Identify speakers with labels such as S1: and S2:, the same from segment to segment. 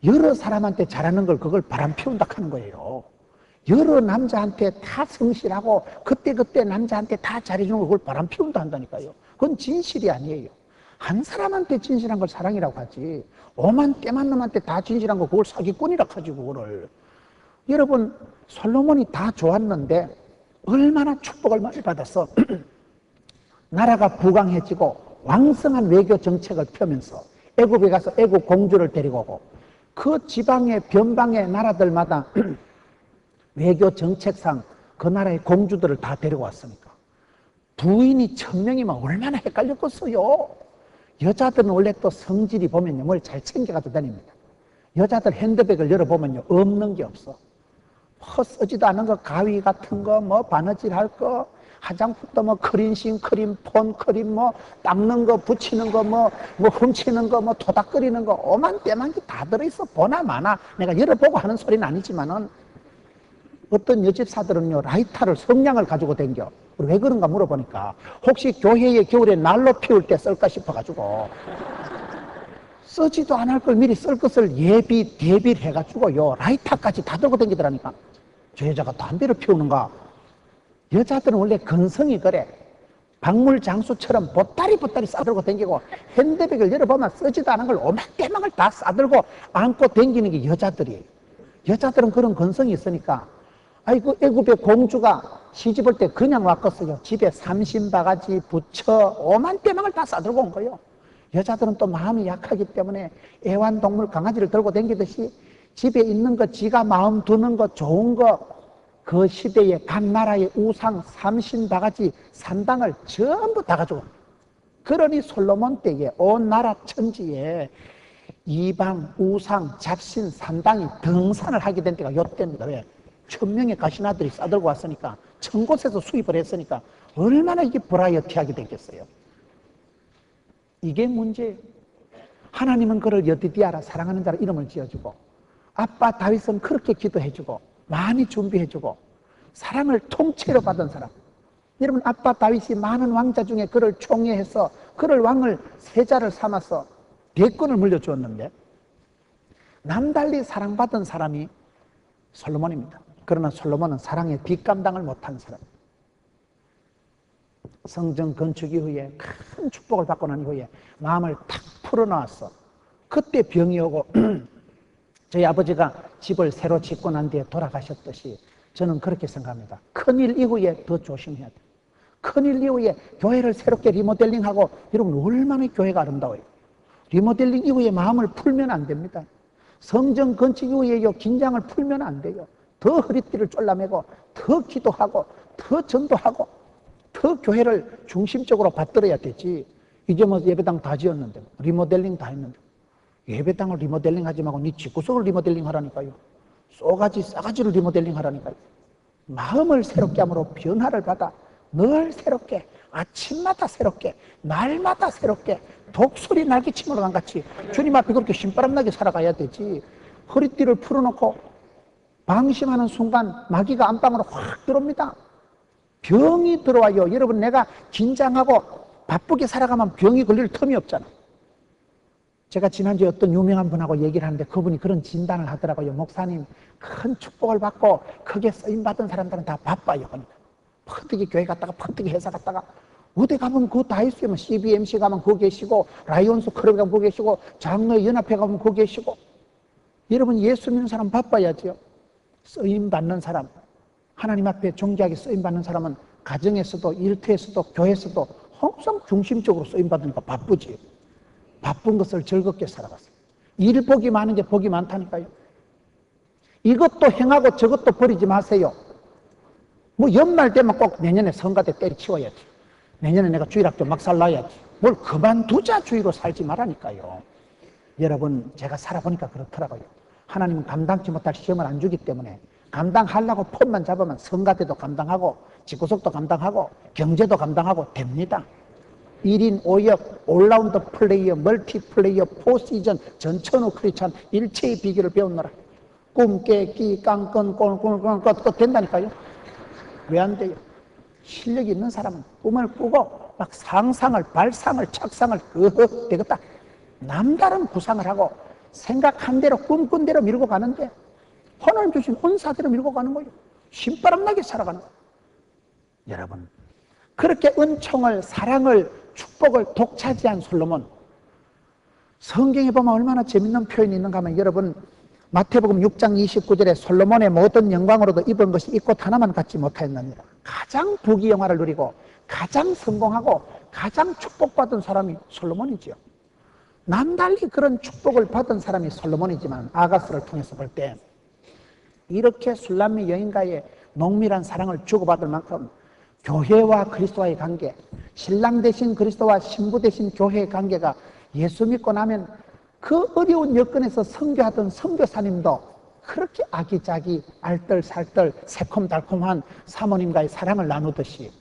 S1: 여러 사람한테 잘하는 걸 그걸 바람 피운다 하는 거예요. 여러 남자한테 다 성실하고 그때그때 남자한테 다 잘해주는 걸 그걸 바람 피운다 한다니까요. 그건 진실이 아니에요. 한 사람한테 진실한 걸 사랑이라고 하지, 오만 때만 놈한테 다 진실한 거 그걸 사기꾼이라고 하지. 그거를 여러분, 솔로몬이 다 좋았는데 얼마나 축복을 많이 받았어. 나라가 부강해지고 왕성한 외교 정책을 펴면서 애굽에 가서 애굽 공주를 데리고 오고, 그 지방의 변방의 나라들마다 외교 정책상 그 나라의 공주들을 다 데리고 왔으니까 부인이 1000명이면 얼마나 헷갈렸겠어요. 여자들은 원래 또 성질이 보면요, 뭘 잘 챙겨가지고 다닙니다. 여자들 핸드백을 열어보면요, 없는 게 없어. 뭐 쓰지도 않은 거, 가위 같은 거, 뭐 바느질 할 거, 화장품도 뭐 크림신, 크림폰, 크림 뭐 닦는 거, 붙이는 거, 뭐 훔치는 거, 뭐 토닥거리는 거, 오만 때만 다 들어있어. 보나 마나. 내가 열어보고 하는 소리는 아니지만은, 어떤 여집사들은요, 라이터를 성냥을 가지고 댕겨. 왜 그런가 물어보니까 혹시 교회에 겨울에 난로 피울 때 쓸까 싶어가지고, 쓰지도 않을 걸 미리 쓸 것을 대비를 해가지고요, 라이터까지 다 들고 댕기더라니까. 저 여자가 담배를 피우는가? 여자들은 원래 근성이 그래. 박물장수처럼 보따리 싸들고 댕기고, 핸드백을 열어보면 쓰지도 않은 걸 오만대망을 다 싸들고 안고 댕기는 게 여자들이에요. 여자들은 그런 근성이 있으니까, 아이고, 애굽의 공주가 시집올 때 그냥 왔겠어요. 집에 삼신바가지, 부처, 오만대망을 다 싸들고 온 거예요. 여자들은 또 마음이 약하기 때문에 애완동물 강아지를 들고 다니듯이 집에 있는 거, 지가 마음 두는 거, 좋은 거, 그 시대의 각 나라의 우상, 삼신바가지, 산당을 전부 다 가지고, 그러니 솔로몬 때에 온 나라 천지에 이방, 우상, 잡신, 산당이 등산을 하게 된 때가 요때입니다. 왜? 1000명의 가시나들이 싸들고 왔으니까, 1000곳에서 수입을 했으니까 얼마나 이게 버라이어티하게 됐겠어요. 이게 문제예요. 하나님은 그를 여디디아라, 사랑하는 자라 이름을 지어주고, 아빠 다윗은 그렇게 기도해주고 많이 준비해주고 사랑을 통째로 받은 사람. 여러분, 아빠 다윗이 많은 왕자 중에 그를 총애해서 그를 왕을 세자를 삼아서 대권을 물려주었는데, 남달리 사랑받은 사람이 솔로몬입니다. 그러나 솔로몬은 사랑의 뒷감당을 못한 사람. 성전 건축 이후에 큰 축복을 받고 난 이후에 마음을 탁 풀어놨어. 그때 병이 오고 저희 아버지가 집을 새로 짓고 난 뒤에 돌아가셨듯이 저는 그렇게 생각합니다. 큰일 이후에 더 조심해야 돼요. 큰일 이후에 교회를 새롭게 리모델링하고, 여러분 얼마나 교회가 아름다워요. 리모델링 이후에 마음을 풀면 안 됩니다. 성전 건축 이후에 긴장을 풀면 안 돼요. 더 허리띠를 졸라매고 더 기도하고 더 전도하고 더 교회를 중심적으로 받들어야 되지. 이제 뭐 예배당 다 지었는데, 리모델링 다 했는데, 예배당을 리모델링 하지 말고 네 집구석을 리모델링 하라니까요. 싸가지를 리모델링 하라니까요. 마음을 새롭게 함으로 변화를 받아 늘 새롭게, 아침마다 새롭게, 날마다 새롭게, 독수리 날개침으로 간 같이 주님 앞에 그렇게 신바람나게 살아가야 되지. 허리띠를 풀어놓고 방심하는 순간 마귀가 안방으로 확 들어옵니다. 병이 들어와요. 여러분, 내가 긴장하고 바쁘게 살아가면 병이 걸릴 틈이 없잖아. 제가 지난주에 어떤 유명한 분하고 얘기를 하는데 그분이 그런 진단을 하더라고요. 목사님, 큰 축복을 받고 크게 쓰임받은 사람들은 다 바빠요. 그러니까 퍼뜩이 교회 갔다가 퍼뜩이 회사 갔다가 어디 가면 그거 다 있어요. CBMC 가면 그거 계시고, 라이온스 클럽에 가면 그거 계시고, 장로의 연합회 가면 그거 계시고. 여러분, 예수 믿는 사람 바빠야죠. 쓰임받는 사람, 하나님 앞에 존귀하게 쓰임받는 사람은 가정에서도 일터에서도 교회에서도 항상 중심적으로 쓰임받으니까 바쁘지. 바쁜 것을 즐겁게 살아갔어요. 일복이 많은 게 복이 많다니까요. 이것도 행하고 저것도 버리지 마세요. 뭐 연말 되면 꼭 내년에 성가 때 때려치워야지. 내년에 내가 주일학교 막 살라야지. 뭘 그만두자 주의로 살지 말라니까요. 여러분, 제가 살아보니까 그렇더라고요. 하나님은 감당치 못할 시험을 안 주기 때문에 감당하려고 폼만 잡으면 성가 때도 감당하고 집구석도 감당하고 경제도 감당하고 됩니다. 1인 5역, 올라운드 플레이어, 멀티플레이어, 포시전, 전천후 크리스찬, 일체의 비결을 배우느라 꿈 깨기, 깡끈, 꼴꼴꼴 된다니까요. 왜 안 돼요? 실력이 있는 사람은 꿈을 꾸고 막 상상을, 발상을, 착상을 되겠다. 남다른 구상을 하고 생각한 대로 꿈꾼 대로 밀고 가는데 하나님 주신 은사대로 밀고 가는 거예요. 신바람 나게 살아가는 거예요. 여러분, 그렇게 은총을, 사랑을, 축복을 독차지한 솔로몬, 성경에 보면 얼마나 재밌는 표현이 있는가 하면 여러분, 마태복음 6장 29절에 솔로몬의 모든 영광으로도 입은 것이 이 꽃 하나만 갖지 못하였느니라. 가장 부귀영화를 누리고 가장 성공하고 가장 축복받은 사람이 솔로몬이죠. 남달리 그런 축복을 받은 사람이 솔로몬이지만 아가스를 통해서 볼 때 이렇게 술람미 여인과의 농밀한 사랑을 주고받을 만큼 교회와 그리스도와의 관계, 신랑 대신 그리스도와 신부 대신 교회의 관계가 예수 믿고 나면 그 어려운 여건에서 선교하던 선교사님도 그렇게 아기자기 알뜰살뜰 새콤달콤한 사모님과의 사랑을 나누듯이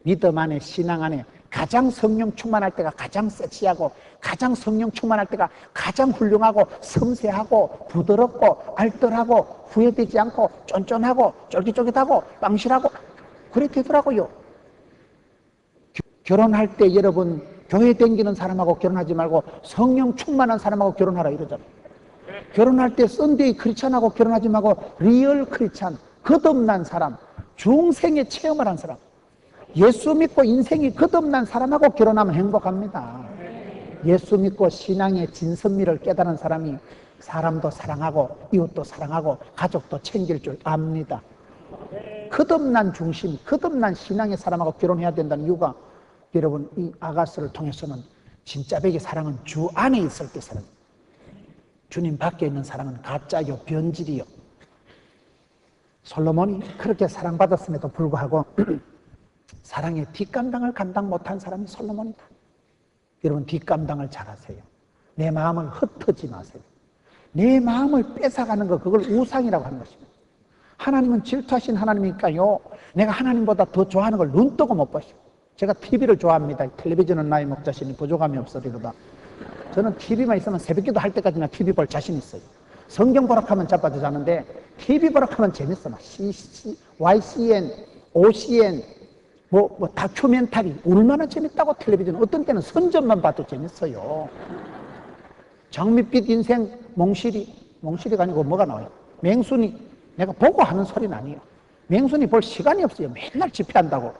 S1: 믿음 안에 신앙 안에 가장 성령 충만할 때가 가장 섹시하고 가장 성령 충만할 때가 가장 훌륭하고 섬세하고 부드럽고 알뜰하고 후회되지 않고 쫀쫀하고 쫄깃쫄깃하고 빵실하고 그래 되더라고요. 결혼할 때 여러분 교회 댕기는 사람하고 결혼하지 말고 성령 충만한 사람하고 결혼하라 이러잖아요. 결혼할 때 썬데이 크리스찬하고 결혼하지 말고 리얼 크리스찬, 거듭난 사람, 중생의 체험을 한 사람, 예수 믿고 인생이 거듭난 사람하고 결혼하면 행복합니다. 예수 믿고 신앙의 진선미를 깨달은 사람이 사람도 사랑하고 이웃도 사랑하고 가족도 챙길 줄 압니다. 거듭난 중심, 거듭난 신앙의 사람하고 결혼해야 된다는 이유가 여러분 이 아가스를 통해서는 진짜 백의 사랑은 주 안에 있을 때 사랑, 주님 밖에 있는 사랑은 가짜요 변질이요. 솔로몬이 그렇게 사랑받았음에도 불구하고 사랑의 뒷감당을 감당 못한 사람이 솔로몬이다. 여러분 뒷감당을 잘하세요. 내 마음을 흩어지 마세요. 내 마음을 뺏어가는 거 그걸 우상이라고 하는 것입니다. 하나님은 질투하신 하나님이니까요. 내가 하나님보다 더 좋아하는 걸 눈뜨고 못 보시고. 제가 TV를 좋아합니다. 텔레비전은 나의 목자시니 부족함이 없으리로다. 저는 TV만 있으면 새벽기도 할 때까지나 TV 볼 자신 있어요. 성경 보락하면 자빠져 자는데 TV 보락하면 재밌어. 막 YCN, OCN, 다큐멘터리 얼마나 재밌다고 텔레비전. 어떤 때는 선전만 봐도 재밌어요. 장밋빛 인생 몽실이가 아니고 뭐가 나와요? 맹순이. 내가 보고 하는 소리는 아니에요. 맹순이 볼 시간이 없어요. 맨날 집회한다고.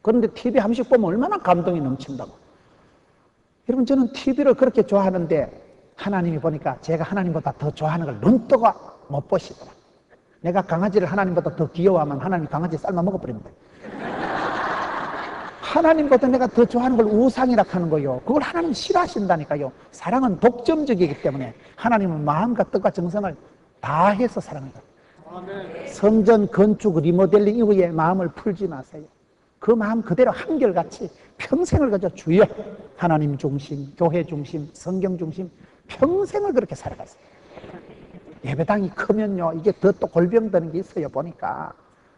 S1: 그런데 TV 한 번씩 보면 얼마나 감동이 넘친다고. 여러분 저는 TV를 그렇게 좋아하는데 하나님이 보니까 제가 하나님보다 더 좋아하는 걸 눈떠가 못 보시더라. 내가 강아지를 하나님보다 더 귀여워하면 하나님 강아지 삶아 먹어버립니다. 하나님보다 내가 더 좋아하는 걸 우상이라 하는 거예요. 그걸 하나님 싫어하신다니까요. 사랑은 독점적이기 때문에 하나님은 마음과 뜻과 정성을 다해서 사랑합니다. 성전 건축 리모델링 이후에 마음을 풀지 마세요. 그 마음 그대로 한결같이 평생을 가져 주여 하나님 중심, 교회 중심, 성경 중심 평생을 그렇게 살아가세요. 예배당이 크면요 이게 더 또 골병드는 게 있어요. 보니까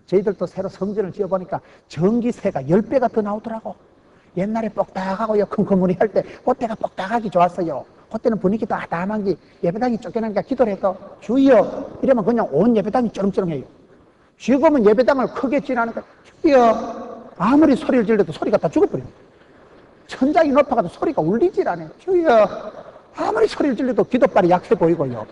S1: 저희들도 새로 성전을 지어보니까 전기세가 10배가 더 나오더라고. 옛날에 뻑딱하고 컴컴무니 할 때 그때가 뻑딱하기 좋았어요. 그때는 분위기도 아담한 게 예배당이 쫓겨나니까 기도를 해서 주여 이러면 그냥 온 예배당이 쩌렁쩌렁해요. 지금은 예배당을 크게 지나니까 주여 아무리 소리를 질러도 소리가 다 죽어버려요. 천장이 높아가도 소리가 울리질 않아요. 주여 아무리 소리를 질러도 기도발이 약해 보이고요.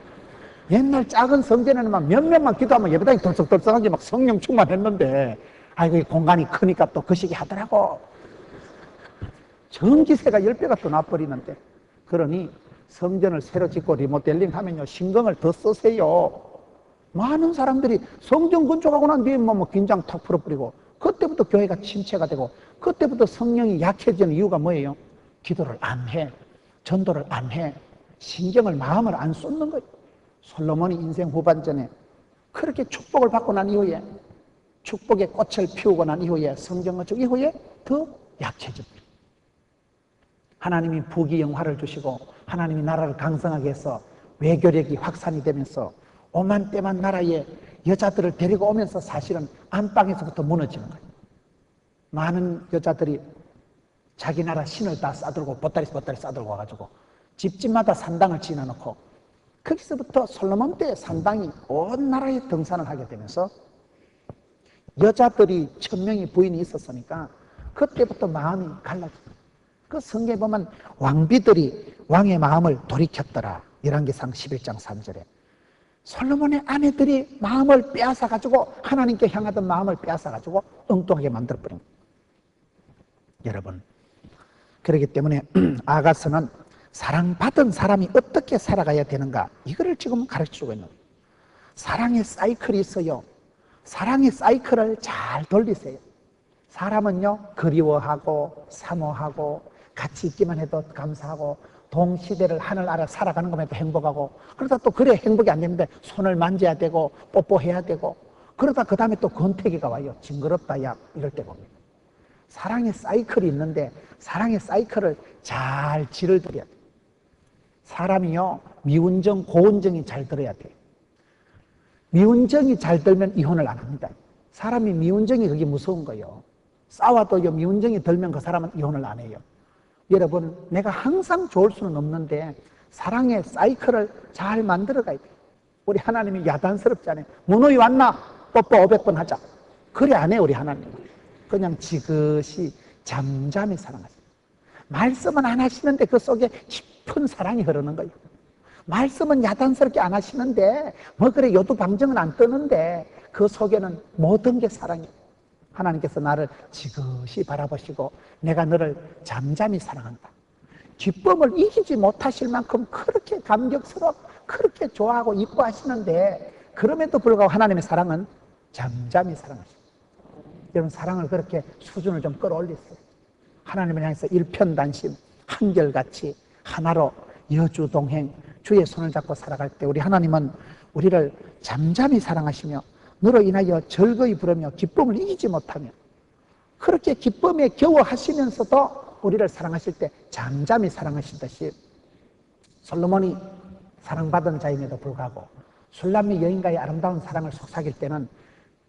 S1: 옛날 작은 성전에는 막 몇 명만 기도하면 예배당이 덜썩덜썩하게 막 성령 충만했는데 아이고 이 공간이 크니까 또 그 시기 하더라고. 전기세가 10배가 더 나버리는데 그러니 성전을 새로 짓고 리모델링 하면요 신경을 더 쓰세요. 많은 사람들이 성전 건축하고 난 뒤에 뭐 긴장 탁 풀어버리고 그때부터 교회가 침체가 되고 그때부터 성령이 약해지는 이유가 뭐예요? 기도를 안 해. 전도를 안 해. 신경을 마음을 안 쏟는 거예요. 솔로몬이 인생 후반전에 그렇게 축복을 받고 난 이후에 축복의 꽃을 피우고 난 이후에 성전 건축 이후에 더 약해집니다. 하나님이 부귀영화를 주시고 하나님이 나라를 강성하게 해서 외교력이 확산이 되면서 오만때만 나라에 여자들을 데리고 오면서 사실은 안방에서부터 무너지는 거예요. 많은 여자들이 자기 나라 신을 다 싸들고 보따리 싸들고 와가지고 집집마다 산당을 지어놓고 거기서부터 솔로몬 때 산당이 온 나라에 등산을 하게 되면서 여자들이 1000명의 부인이 있었으니까 그때부터 마음이 갈라집니다. 그 성경에 보면 왕비들이 왕의 마음을 돌이켰더라. 열왕기상 11장 3절에. 솔로몬의 아내들이 마음을 빼앗아가지고 하나님께 향하던 마음을 빼앗아가지고 엉뚱하게 만들어버린 거예요. 여러분, 그렇기 때문에 아가서는 사랑받은 사람이 어떻게 살아가야 되는가, 이거를 지금 가르쳐주고 있는 거예요. 사랑의 사이클이 있어요. 사랑의 사이클을 잘 돌리세요. 사람은요, 그리워하고 사모하고 같이 있기만 해도 감사하고 동시대를 하늘 아래 살아가는 것만 해도 행복하고, 그러다 또 그래 행복이 안 되는데 손을 만져야 되고 뽀뽀해야 되고, 그러다 그 다음에 또 권태기가 와요. 징그럽다 야, 이럴 때 봅니다. 사랑의 사이클이 있는데 사랑의 사이클을 잘 질을 들여야 돼요. 사람이요, 미운정, 고운정이 잘 들어야 돼요. 미운정이 잘 들면 이혼을 안 합니다. 사람이 미운정이 그게 무서운 거예요. 싸워도요, 미운정이 들면 그 사람은 이혼을 안 해요. 여러분, 내가 항상 좋을 수는 없는데 사랑의 사이클을 잘 만들어 가야 돼요. 우리 하나님이 야단스럽지 않아요. 문호이 왔나? 뽀뽀 500번 하자. 그래 안 해요, 우리 하나님. 그냥 지그시 잠잠히 사랑하세요. 말씀은 안 하시는데 그 속에 깊은 사랑이 흐르는 거예요. 말씀은 야단스럽게 안 하시는데 뭐 그래 요두방정은 안 뜨는데 그 속에는 모든 게 사랑이에요. 하나님께서 나를 지그시 바라보시고 내가 너를 잠잠히 사랑한다. 기쁨을 이기지 못하실 만큼 그렇게 감격스럽고 그렇게 좋아하고 이뻐하시는데 그럼에도 불구하고 하나님의 사랑은 잠잠히 사랑하십니다. 여러분, 사랑을 그렇게 수준을 좀 끌어올리세요. 하나님을 향해서 일편단심, 한결같이 하나로 여주동행, 주의 손을 잡고 살아갈 때 우리 하나님은 우리를 잠잠히 사랑하시며 너로 인하여 즐거이 부르며 기쁨을 이기지 못하며, 그렇게 기쁨에 겨워하시면서도 우리를 사랑하실 때 잠잠히 사랑하시듯이 솔로몬이 사랑받은 자임에도 불구하고 술람미 여인과의 아름다운 사랑을 속삭일 때는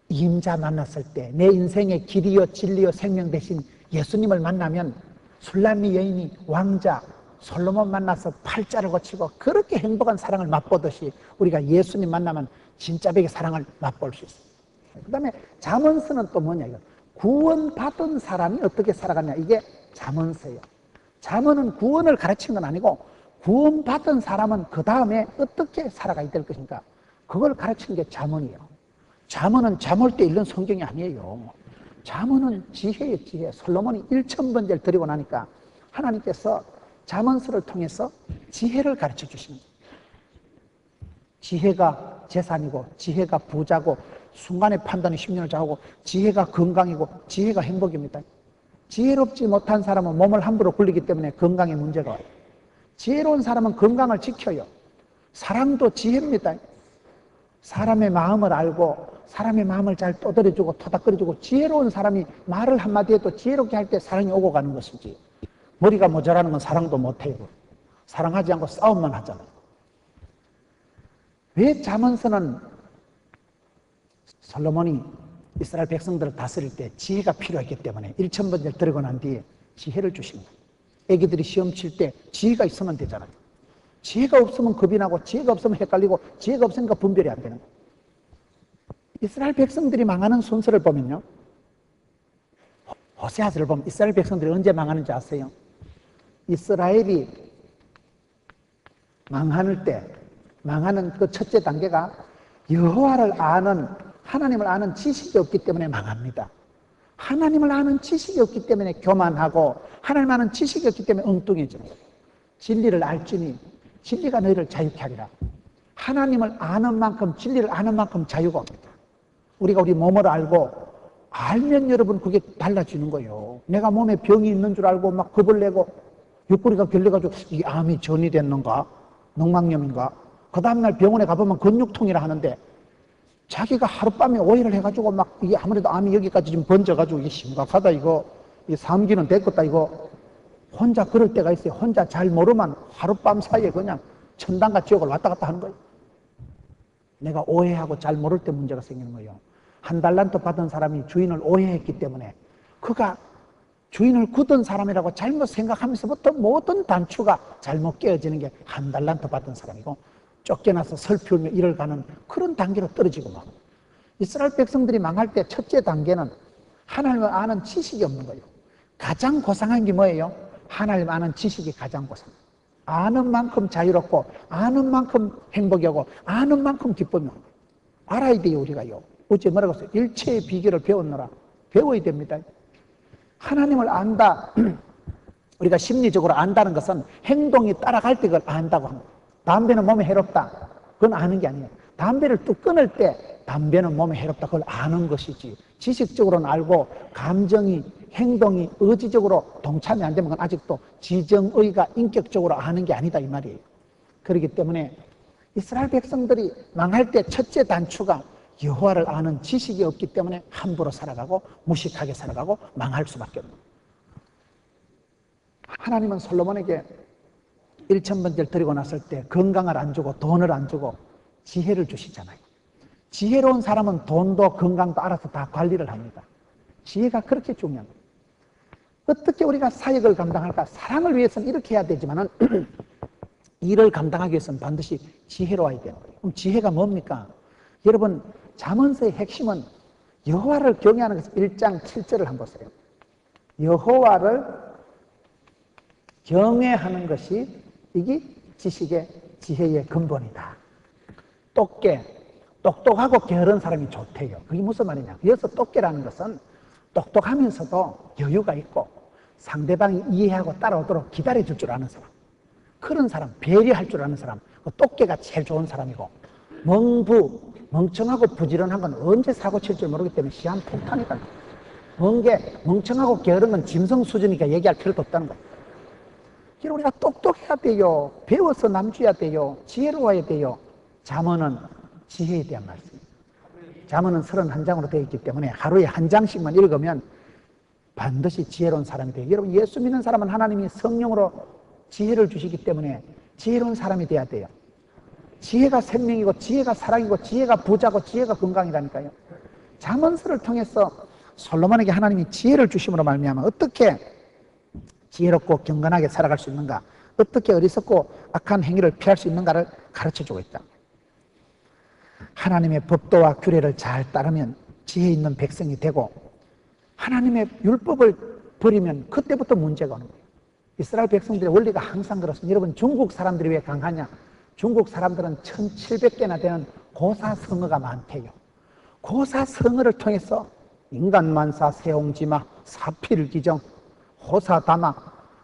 S1: 임자 만났을 때 내 인생의 길이요 진리요 생명 대신 예수님을 만나면 술람미 여인이 왕자 솔로몬 만나서 팔자를 고치고 그렇게 행복한 사랑을 맛보듯이 우리가 예수님 만나면 진짜 백의 사랑을 맛볼 수 있어요. 그 다음에 잠언서는 또 뭐냐, 이거 구원받은 사람이 어떻게 살아가냐, 이게 잠언서예요. 잠언은 구원을 가르치는 건 아니고 구원받은 사람은 그 다음에 어떻게 살아가야 될 것인가, 그걸 가르치는 게 잠언이에요. 잠언은 잠올 때 읽는 성경이 아니에요. 잠언은 지혜예요, 지혜. 솔로몬이 1000번째를 드리고 나니까 하나님께서 잠언서를 통해서 지혜를 가르쳐 주십니다. 지혜가 재산이고 지혜가 부자고 순간의 판단이 10년을 좌우고 지혜가 건강이고 지혜가 행복입니다. 지혜롭지 못한 사람은 몸을 함부로 굴리기 때문에 건강에 문제가 와요. 지혜로운 사람은 건강을 지켜요. 사랑도 지혜입니다. 사람의 마음을 알고 사람의 마음을 잘 떠들어주고 토닥거려주고, 지혜로운 사람이 말을 한마디 해도 지혜롭게 할 때 사랑이 오고 가는 것이지, 머리가 모자라는 건 사랑도 못해요. 사랑하지 않고 싸움만 하잖아요. 왜 잠언서는 솔로몬이 이스라엘 백성들을 다스릴 때 지혜가 필요했기 때문에 1000번째를 들고 난 뒤에 지혜를 주십니다. 애기들이 시험 칠 때 지혜가 있으면 되잖아요. 지혜가 없으면 겁이 나고 지혜가 없으면 헷갈리고 지혜가 없으니까 분별이 안 되는 거예요. 이스라엘 백성들이 망하는 순서를 보면요, 호세아서를 보면 이스라엘 백성들이 언제 망하는지 아세요? 이스라엘이 망하는 그 첫째 단계가 여호와를 아는, 하나님을 아는 지식이 없기 때문에 망합니다. 하나님을 아는 지식이 없기 때문에 교만하고 하나님 아는 지식이 없기 때문에 엉뚱해지는 거예요. 진리를 알지니 진리가 너희를 자유케 하리라. 하나님을 아는 만큼, 진리를 아는 만큼 자유가 옵니다. 우리가 우리 몸을 알면 여러분 그게 달라지는 거예요. 내가 몸에 병이 있는 줄 알고 막 겁을 내고 옆구리가 결려가지고 이 암이 전이 됐는가, 늑막염인가, 그 다음날 병원에 가보면 근육통이라 하는데 자기가 하룻밤에 오해를 해가지고 막 이게 아무래도 암이 여기까지 좀 번져가지고 이게 심각하다, 이거 이 삼기는 됐겠다, 이거 혼자 그럴 때가 있어요. 혼자 잘 모르면 하룻밤 사이에 그냥 천당과 지옥을 왔다 갔다 하는 거예요. 내가 오해하고 잘 모를 때 문제가 생기는 거예요. 1달란트 받은 사람이 주인을 오해했기 때문에 그가 주인을 굳은 사람이라고 잘못 생각하면서부터 모든 단추가 잘못 깨어지는 게 1달란트 받은 사람이고, 쫓겨나서 슬피 울며 일을 가는 그런 단계로 떨어지고 막. 이스라엘 백성들이 망할 때 첫째 단계는 하나님을 아는 지식이 없는 거예요. 가장 고상한 게 뭐예요? 하나님 아는 지식이 가장 고상해요. 아는 만큼 자유롭고 아는 만큼 행복이 오고 아는 만큼 기쁨이 오고 알아야 돼요. 우리가요. 어제 뭐라고 했어요? 일체의 비결을 배웠노라. 배워야 됩니다. 하나님을 안다. 우리가 심리적으로 안다는 것은 행동이 따라갈 때 그걸 안다고 합니다. 담배는 몸에 해롭다. 그건 아는 게 아니에요. 담배를 뚝 끊을 때 담배는 몸에 해롭다. 그걸 아는 것이지. 지식적으로는 알고 감정이, 행동이, 의지적으로 동참이 안 되면 그건 아직도 지정의가 인격적으로 아는 게 아니다 이 말이에요. 그렇기 때문에 이스라엘 백성들이 망할 때 첫째 단추가 여호와를 아는 지식이 없기 때문에 함부로 살아가고 무식하게 살아가고 망할 수밖에 없는 거예요. 하나님은 솔로몬에게 1000번째를 드리고 났을 때 건강을 안 주고 돈을 안 주고 지혜를 주시잖아요. 지혜로운 사람은 돈도 건강도 알아서 다 관리를 합니다. 지혜가 그렇게 중요합니다. 어떻게 우리가 사역을 감당할까? 사랑을 위해서는 이렇게 해야 되지만 일을 감당하기 위해서는 반드시 지혜로워야 돼요. 그럼 지혜가 뭡니까? 여러분, 잠언서의 핵심은 여호와를 경외하는 것을 1장 7절을 한번 보세요. 여호와를 경외하는 것이 이게 지식의 지혜의 근본이다. 똑똑하고 게으른 사람이 좋대요. 그게 무슨 말이냐? 여기서 똑개라는 것은 똑똑하면서도 여유가 있고 상대방이 이해하고 따라오도록 기다려줄 줄 아는 사람, 그런 사람, 배려할 줄 아는 사람, 똑개가 제일 좋은 사람이고, 멍청하고 부지런한 건 언제 사고 칠 줄 모르기 때문에 시한폭탄이다. 멍청하고 게으른 건 짐승 수준이니까 얘기할 필요도 없다는 거예요. 우리가 똑똑해야 돼요. 배워서 남줘야 돼요. 지혜로워야 돼요. 잠언은 지혜에 대한 말씀입니다. 잠언은 31장으로 되어 있기 때문에 하루에 한 장씩만 읽으면 반드시 지혜로운 사람이 돼요. 여러분, 예수 믿는 사람은 하나님이 성령으로 지혜를 주시기 때문에 지혜로운 사람이 돼야 돼요. 지혜가 생명이고 지혜가 사랑이고 지혜가 부자고 지혜가 건강이라니까요. 잠언서를 통해서 솔로몬에게 하나님이 지혜를 주심으로 말미암아 어떻게 지혜롭고 경건하게 살아갈 수 있는가, 어떻게 어리석고 악한 행위를 피할 수 있는가를 가르쳐주고 있다. 하나님의 법도와 규례를 잘 따르면 지혜 있는 백성이 되고 하나님의 율법을 버리면 그때부터 문제가 오는 거예요. 이스라엘 백성들의 원리가 항상 그렇습니다. 여러분, 중국 사람들이 왜 강하냐? 중국 사람들은 1700개나 되는 고사성어가 많대요. 고사성어를 통해서 인간만사, 세옹지마, 사필기정, 호사다마,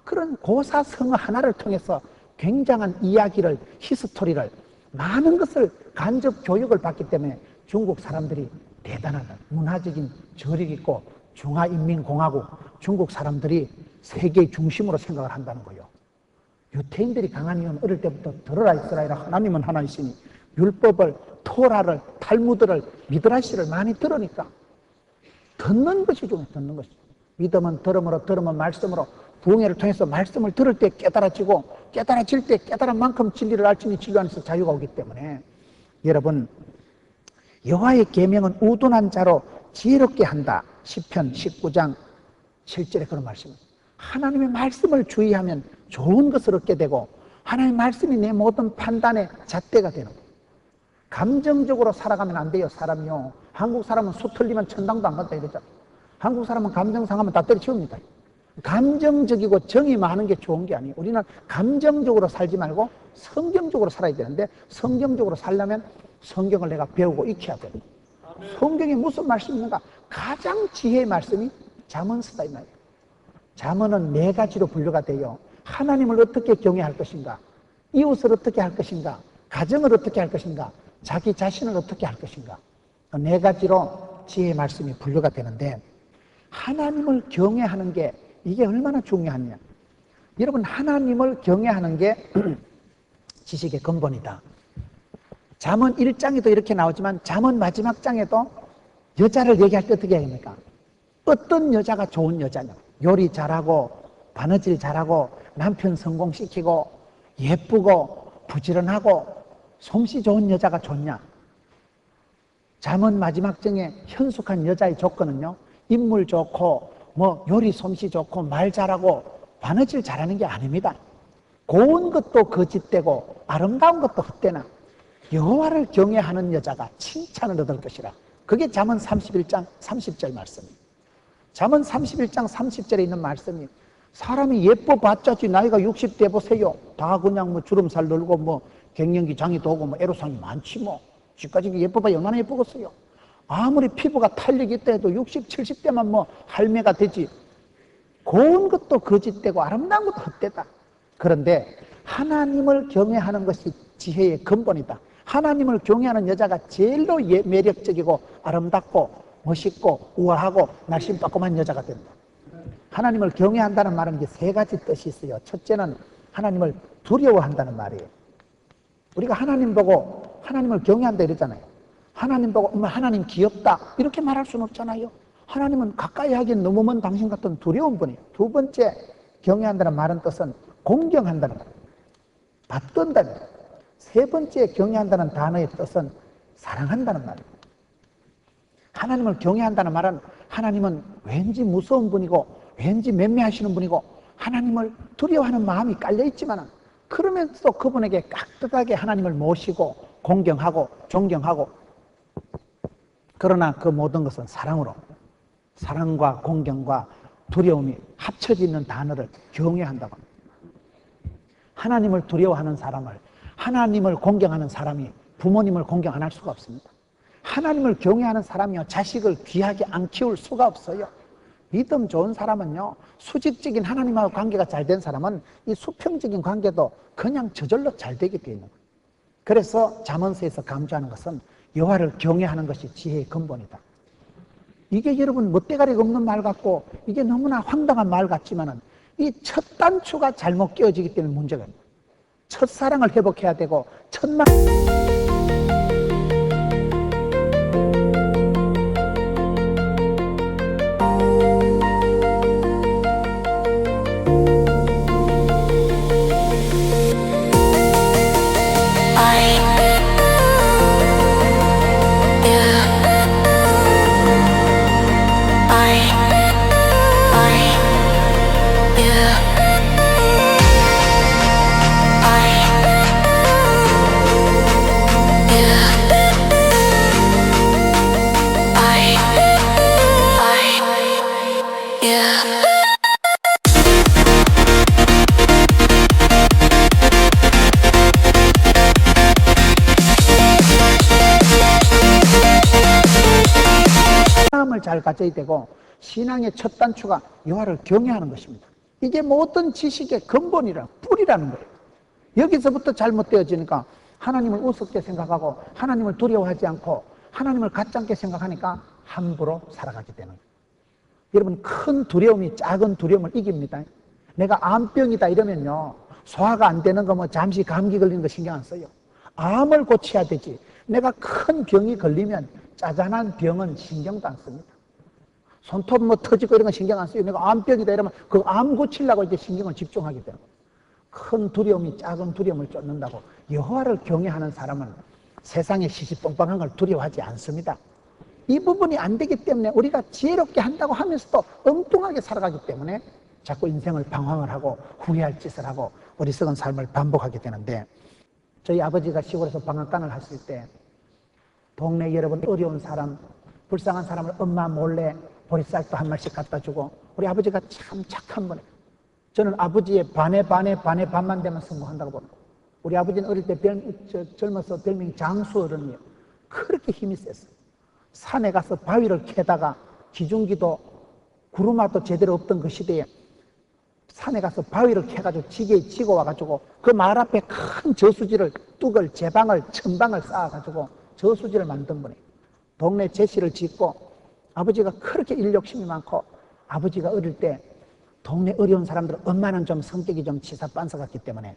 S1: 그런 고사성어 하나를 통해서 굉장한 이야기를, 히스토리를, 많은 것을 간접 교육을 받기 때문에 중국 사람들이 대단하다. 문화적인 저력 있고 중화인민공화국, 중국 사람들이 세계의 중심으로 생각을 한다는 거예요. 유태인들이 강한 이유는 어릴 때부터 들어라 이스라엘아, 하나님은 하나이시니 율법을, 토라를, 탈무드를, 미드라시를 많이 들으니까 듣는 것이 중요해요. 듣는 것이. 믿음은 들음으로, 들음은 말씀으로, 부흥회를 통해서 말씀을 들을 때 깨달아지고 깨달아질 때 깨달은 만큼 진리를 알지니 진리 안에서 자유가 오기 때문에 여러분, 여호와의 계명은 우둔한 자로 지혜롭게 한다. 시편 19장 7절에 그런 말씀입니다. 하나님의 말씀을 주의하면 좋은 것을 얻게 되고 하나님의 말씀이 내 모든 판단의 잣대가 되는 거예요. 감정적으로 살아가면 안 돼요. 사람이요. 한국 사람은 수 틀리면 천당도 안 간다 이러죠. 한국 사람은 감정 상하면 다 때려치웁니다. 감정적이고 정이 많은 게 좋은 게 아니에요. 우리는 감정적으로 살지 말고 성경적으로 살아야 되는데, 성경적으로 살려면 성경을 내가 배우고 익혀야 돼요. 성경에 무슨 말씀이 있는가? 가장 지혜의 말씀이 잠언서다 이 말이에요. 잠언은 4가지로 분류가 돼요. 하나님을 어떻게 경외할 것인가, 이웃을 어떻게 할 것인가, 가정을 어떻게 할 것인가, 자기 자신을 어떻게 할 것인가, 4가지로 지혜의 말씀이 분류가 되는데, 하나님을 경외하는 게 이게 얼마나 중요하냐. 여러분, 하나님을 경외하는 게 지식의 근본이다. 잠언 1장에도 이렇게 나오지만 잠언 마지막 장에도 여자를 얘기할 때 어떻게 합니까? 어떤 여자가 좋은 여자냐. 요리 잘하고 바느질 잘하고 남편 성공시키고 예쁘고 부지런하고 솜씨 좋은 여자가 좋냐. 잠언 마지막 장에 현숙한 여자의 조건은요, 인물 좋고 요리 솜씨 좋고 말 잘하고 바느질 잘하는 게 아닙니다. 고운 것도 거짓되고 아름다운 것도 헛되나 여호와를 경외하는 여자가 칭찬을 얻을 것이라. 그게 잠언 31장 30절 말씀입니다. 잠언 31장 30절에 있는 말씀이 사람이 예뻐봤자지 나이가 60대 보세요. 다 그냥 뭐 주름살 늘고 뭐 갱년기 장애도 오고 뭐 애로사항이 많지 뭐. 지금까지 예뻐봐야 얼마나 예쁘겠어요. 아무리 피부가 탄력이 있다 해도 60, 70대만 뭐 할매가 되지. 고운 것도 거짓되고 아름다운 것도 헛되다. 그런데 하나님을 경외하는 것이 지혜의 근본이다. 하나님을 경외하는 여자가 제일로 매력적이고 아름답고 멋있고 우아하고 날씬빠끔한 여자가 된다. 하나님을 경외한다는 말은 이제 세 가지 뜻이 있어요. 첫째는 하나님을 두려워한다는 말이에요. 우리가 하나님 보고 하나님을 경외한다 이러잖아요. 하나님 보고 하나님 귀엽다 이렇게 말할 수는 없잖아요. 하나님은 가까이 하기엔 너무 먼 당신 같은 두려운 분이에요. 두 번째 경외한다는 말은 뜻은 공경한다는 말, 받든다는 말. 세 번째 경외한다는 단어의 뜻은 사랑한다는 말이에요. 하나님을 경외한다는 말은 하나님은 왠지 무서운 분이고 왠지 맴매하시는 분이고 하나님을 두려워하는 마음이 깔려있지만 그러면서 그분에게 깍듯하게 하나님을 모시고 공경하고 존경하고, 그러나 그 모든 것은 사랑으로, 사랑과 공경과 두려움이 합쳐져 있는 단어를 경외한다고 합니다. 하나님을 두려워하는 사람을, 하나님을 공경하는 사람이 부모님을 공경 안 할 수가 없습니다. 하나님을 경외하는 사람이요 자식을 귀하게 안 키울 수가 없어요. 믿음 좋은 사람은요, 수직적인 하나님하고 관계가 잘 된 사람은 이 수평적인 관계도 그냥 저절로 잘 되게 되어 있는 거예요. 그래서 잠언서에서 강조하는 것은 여호와를 경외하는 것이 지혜의 근본이다. 이게 여러분 멋대가리가 없는 말 같고 이게 너무나 황당한 말 같지만은 이 첫 단추가 잘못 끼워지기 때문에 문제가 있는 거예요. 첫사랑을 회복해야 되고 첫만 신앙을 잘 가져야 되고 신앙의 첫 단추가 여호와를 경외하는 것입니다. 이게 모든 지식의 근본이라 뿌리라는 거예요. 여기서부터 잘못되어지니까 하나님을 우습게 생각하고 하나님을 두려워하지 않고 하나님을 가짜게 생각하니까 함부로 살아가게 되는 거예요. 여러분, 큰 두려움이 작은 두려움을 이깁니다. 내가 암병이다 이러면요, 소화가 안 되는 거 뭐 잠시 감기 걸리는 거 신경 안 써요. 암을 고쳐야 되지. 내가 큰 병이 걸리면 짜잔한 병은 신경도 안 씁니다. 손톱 뭐 터지고 이런 거 신경 안 써요. 내가 암병이다 이러면 그 암 고치려고 이제 신경을 집중하게 돼요. 큰 두려움이 작은 두려움을 쫓는다고. 여호와를 경외하는 사람은 세상의 시시뻥뻥한 걸 두려워하지 않습니다. 이 부분이 안 되기 때문에 우리가 지혜롭게 한다고 하면서도 엉뚱하게 살아가기 때문에 자꾸 인생을 방황을 하고 후회할 짓을 하고 어리석은 삶을 반복하게 되는데, 저희 아버지가 시골에서 방앗간을 하실 때 동네 여러분 어려운 사람, 불쌍한 사람을 엄마 몰래 보리쌀도 한 말씩 갖다 주고, 우리 아버지가 참 착한 분이에요. 저는 아버지의 반에 반만 되면 성공한다고 봅니다. 우리 아버지는 어릴 때 젊어서 별명이 장수 어른이에요. 그렇게 힘이 셌어요. 산에 가서 바위를 캐다가 기중기도 구루마도 제대로 없던 그 시대에 산에 가서 바위를 캐가지고 지게에 지고 와가지고 그 말 앞에 큰 저수지를 뚝을 제방을 천방을 쌓아가지고 저수지를 만든 분이에요. 동네 제시를 짓고, 아버지가 그렇게 일 욕심이 많고, 아버지가 어릴 때 동네 어려운 사람들, 엄마는 좀 성격이 좀 치사빤서 같기 때문에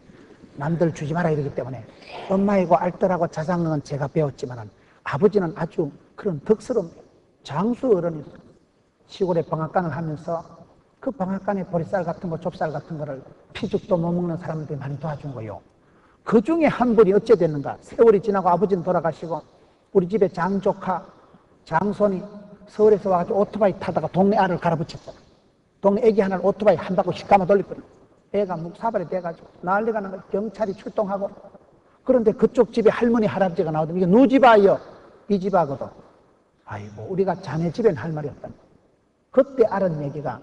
S1: 남들 주지 마라 이러기 때문에 엄마이고 알뜰하고 자상은 제가 배웠지만 아버지는 아주 그런 덕스러운 장수 어른이 시골에 방앗간을 하면서 그 방앗간에 보리쌀 같은 거, 좁쌀 같은 거를 피죽도 못 먹는 사람들이 많이 도와준 거요. 그 중에 한 분이 어째 됐는가? 세월이 지나고 아버지는 돌아가시고 우리 집에 장조카, 장손이 서울에서 와가지고 오토바이 타다가 동네 알을 갈아붙였어. 동네 애기 하나를 오토바이 한 바퀴 감아 돌렸거든. 애가 묵사발이 돼가지고 난리가 난 거야. 경찰이 출동하고. 그런데 그쪽 집에 할머니, 할아버지가 나오더니 이게 누 집 아이요? 이 집 아거든. 아이고, 우리가 자네 집엔 할 말이 없다. 그때 알은 얘기가,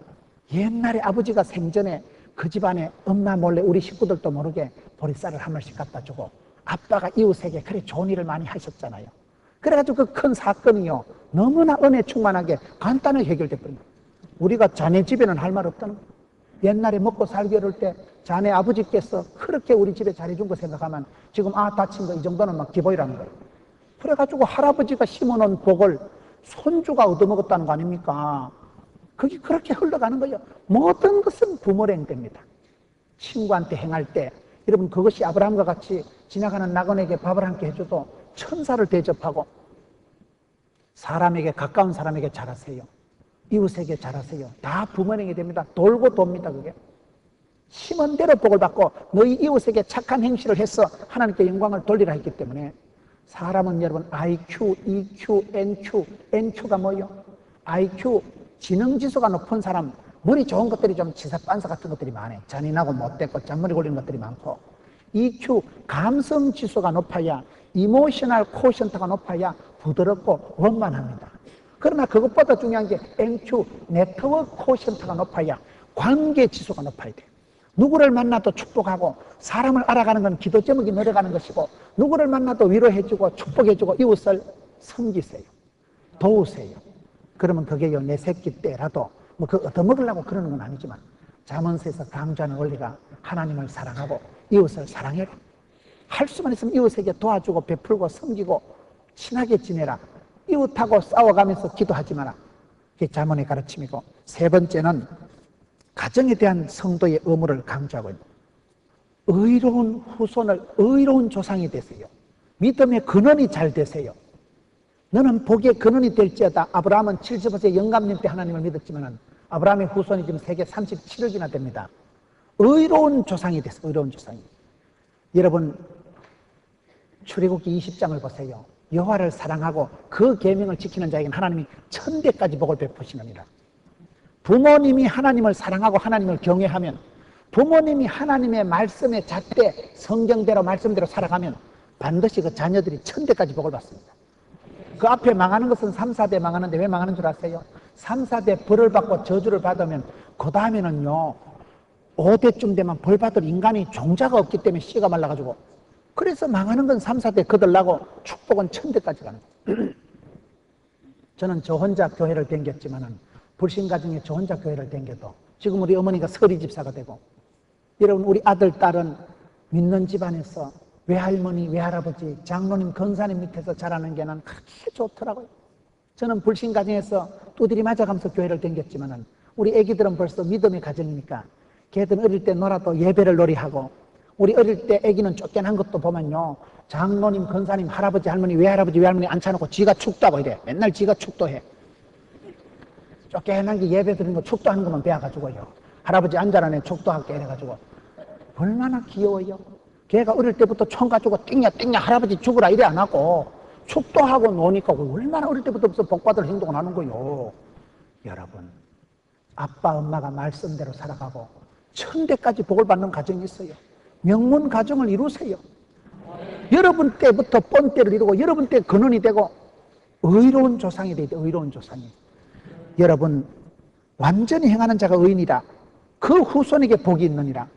S1: 옛날에 아버지가 생전에 그 집안에 엄마 몰래 우리 식구들도 모르게 보리쌀을 한 말씩 갖다 주고 아빠가 이웃에게 그래 좋은 일을 많이 하셨잖아요. 그래가지고 그 큰 사건이요 너무나 은혜 충만하게 간단하게 해결돼 버립니다. 우리가 자네 집에는 할 말 없다는 거예요. 옛날에 먹고 살기 어려울 때 자네 아버지께서 그렇게 우리 집에 잘해준 거 생각하면 지금 다친 거 이 정도는 막 기보이라는 거예요. 그래가지고 할아버지가 심어놓은 복을 손주가 얻어먹었다는 거 아닙니까? 그게 그렇게 흘러가는 거예요. 모든 것은 부모로 행됩니다. 친구한테 행할 때 여러분 그것이 아브라함과 같이 지나가는 낙원에게 밥을 함께 해줘도 천사를 대접하고 사람에게 가까운 사람에게 잘하세요. 이웃에게 잘하세요. 다 부모로 행이 됩니다. 돌고 돕니다. 그게 심은 대로 복을 받고 너희 이웃에게 착한 행실을 해서 하나님께 영광을 돌리라 했기 때문에 사람은 여러분 IQ, EQ, NQ, NQ가 뭐예요? IQ 지능지수가 높은 사람 머리 좋은 것들이 좀 치사빤사 같은 것들이 많아요. 잔인하고 못됐고 잔머리 걸리는 것들이 많고 EQ 감성지수가 높아야 이모셔널 코션트가 높아야 부드럽고 원만합니다. 그러나 그것보다 중요한 게 NQ 네트워크 코션트가 높아야 관계지수가 높아야 돼요. 누구를 만나도 축복하고 사람을 알아가는 건 기도 제목이 늘어가는 것이고 누구를 만나도 위로해주고 축복해주고 이웃을 섬기세요. 도우세요. 그러면 그게요 내 새끼 때라도 뭐 그 얻어먹으려고 그러는 건 아니지만 잠언서에서 강조하는 원리가 하나님을 사랑하고 이웃을 사랑해라. 할 수만 있으면 이웃에게 도와주고 베풀고 섬기고 친하게 지내라. 이웃하고 싸워가면서 기도하지 마라. 그게 잠언의 가르침이고 세 번째는 가정에 대한 성도의 의무를 강조하고 있는 의로운 후손을 의로운 조상이 되세요. 믿음의 근원이 잘 되세요. 너는 복의 근원이 될지어다. 아브라함은 70세 영감년 때 하나님을 믿었지만 아브라함의 후손이 지금 세계 37억이나 됩니다. 의로운 조상이 됐어요. 의로운 조상이. 여러분 출애굽기 20장을 보세요. 여호와를 사랑하고 그 계명을 지키는 자에게는 하나님이 1000배까지 복을 베푸시느니라. 부모님이 하나님을 사랑하고 하나님을 경외하면 부모님이 하나님의 말씀에 잣대 성경대로 말씀대로 살아가면 반드시 그 자녀들이 1000대까지 복을 받습니다. 그 앞에 망하는 것은 3, 4대 망하는데 왜 망하는 줄 아세요? 3, 4대 벌을 받고 저주를 받으면 그 다음에는요 5대쯤 되면 벌 받을 인간이 종자가 없기 때문에 씨가 말라가지고 그래서 망하는 건 3, 4대 거들라고 축복은 1000대까지 가는 거예요. 저는 저 혼자 교회를 댕겼지만은 불신가정에 저 혼자 교회를 댕겨도 지금 우리 어머니가 서리집사가 되고 여러분 우리 아들, 딸은 믿는 집안에서 외할머니, 외할아버지, 장로님, 권사님 밑에서 자라는 게 난 그렇게 좋더라고요. 저는 불신가정에서 두드리 맞아가면서 교회를 댕겼지만은 우리 애기들은 벌써 믿음의 가정이니까 걔들은 어릴 때 놀아도 예배를 놀이하고 우리 어릴 때 애기는 쫓겨난 것도 보면요 장로님, 권사님, 할아버지, 할머니, 외할아버지, 외할머니 앉혀놓고 지가 축도하고 이래. 맨날 지가 축도해. 쫓겨난 게 예배 드리는 거 축도하는 것만 배워가지고요 할아버지 앉아라네 축도할게 이래가지고 얼마나 귀여워요. 걔가 어릴 때부터 총 가지고 띵야 할아버지 죽으라 이래 안 하고 축도하고 노니까 얼마나 어릴 때부터 복받을 행동을 하는 거요. 여러분 아빠 엄마가 말씀대로 살아가고 1000대까지 복을 받는 가정이 있어요. 명문 가정을 이루세요. 여러분 때부터 본때를 이루고 여러분 때 근원이 되고 의로운 조상이 되야 돼. 의로운 조상이. 여러분 완전히 행하는 자가 의인이라 그 후손에게 복이 있느니라.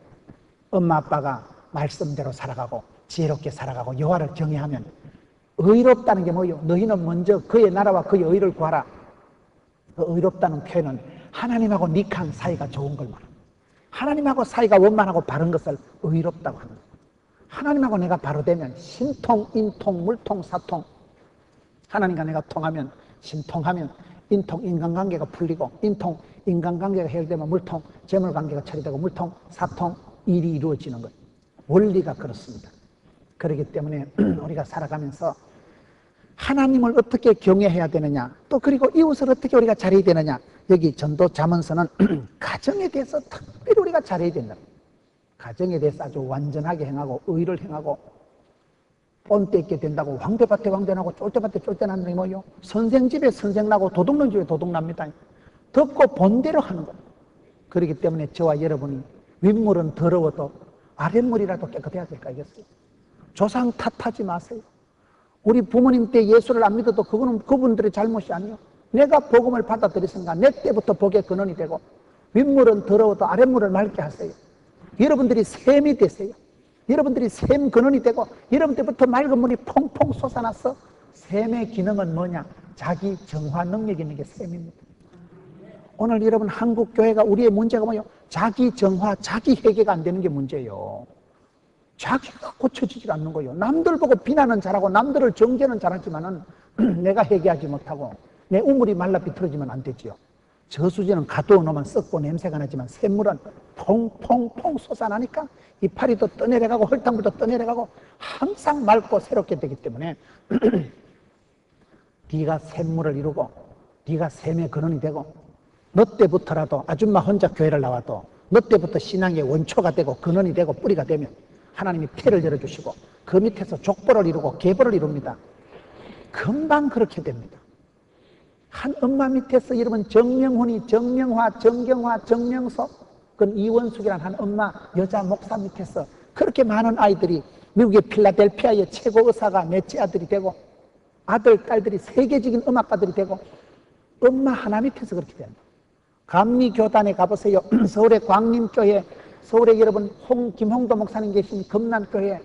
S1: 엄마 아빠가 말씀대로 살아가고 지혜롭게 살아가고 여호와를 경외하면 의롭다는 게 뭐예요? 너희는 먼저 그의 나라와 그의 의를 구하라. 그 의롭다는 표현은 하나님하고 니캉 사이가 좋은 걸 말합니다. 하나님하고 사이가 원만하고 바른 것을 의롭다고 합니다. 하나님하고 내가 바로 되면 신통, 인통, 물통, 사통 하나님과 내가 통하면 신통하면 인통, 인간관계가 풀리고 인통, 인간관계가 해결되면 물통, 재물관계가 처리되고 물통, 사통, 일이 이루어지는 거예요. 원리가 그렇습니다. 그렇기 때문에 우리가 살아가면서 하나님을 어떻게 경외해야 되느냐 또 그리고 이웃을 어떻게 우리가 잘해야 되느냐 여기 전도 잠언서는 가정에 대해서 특별히 우리가 잘해야 된다. 가정에 대해서 아주 완전하게 행하고 의를 행하고 본때 있게 된다고 황대밭에 황대나고 쫄대밭에 쫄대나는 게 뭐예요? 선생 집에 선생나고 도둑놈 집에 도둑납니다. 듣고 본대로 하는 거예요. 그렇기 때문에 저와 여러분이 윗물은 더러워도 아랫물이라도 깨끗해야 될까 알겠어요? 조상 탓하지 마세요. 우리 부모님 때 예수를 안 믿어도 그거는 그분들의 잘못이 아니에요. 내가 복음을 받아들였으니까 내 때부터 복의 근원이 되고 윗물은 더러워도 아랫물을 맑게 하세요. 여러분들이 샘이 되세요. 여러분들이 샘 근원이 되고 여러분들부터 맑은 물이 퐁퐁 솟아나서 샘의 기능은 뭐냐? 자기 정화 능력이 있는 게 샘입니다. 오늘 여러분 한국 교회가 우리의 문제가 뭐예요? 자기 정화, 자기 회개가 안 되는 게 문제예요. 자기가 고쳐지지 않는 거예요. 남들 보고 비난은 잘하고 남들을 정죄는 잘하지만은 내가 회개하지 못하고 내 우물이 말라 비틀어지면 안 되지요. 저수지는 가두어 놓으면 썩고 냄새가 나지만 샘물은 퐁퐁퐁 솟아나니까 이파리도 떠내려가고 흙탕물도 떠내려가고 항상 맑고 새롭게 되기 때문에 네가 샘물을 이루고 네가 샘의 근원이 되고 너 때부터라도 아줌마 혼자 교회를 나와도 너 때부터 신앙의 원초가 되고 근원이 되고 뿌리가 되면 하나님이 태를 열어주시고 그 밑에서 족보를 이루고 계보를 이룹니다. 금방 그렇게 됩니다. 한 엄마 밑에서 여러분 정명훈이 정명화, 정경화, 정명석 그건 이원숙이라는 한 엄마 여자 목사 밑에서 그렇게 많은 아이들이 미국의 필라델피아의 최고 의사가 넷째 아들이 되고 아들, 딸들이 세계적인 음악가들이 되고 엄마 하나 밑에서 그렇게 됩니다. 감리교단에 가보세요. 서울의 광림교회, 서울에 여러분 김홍도 목사님 계신 금남교회,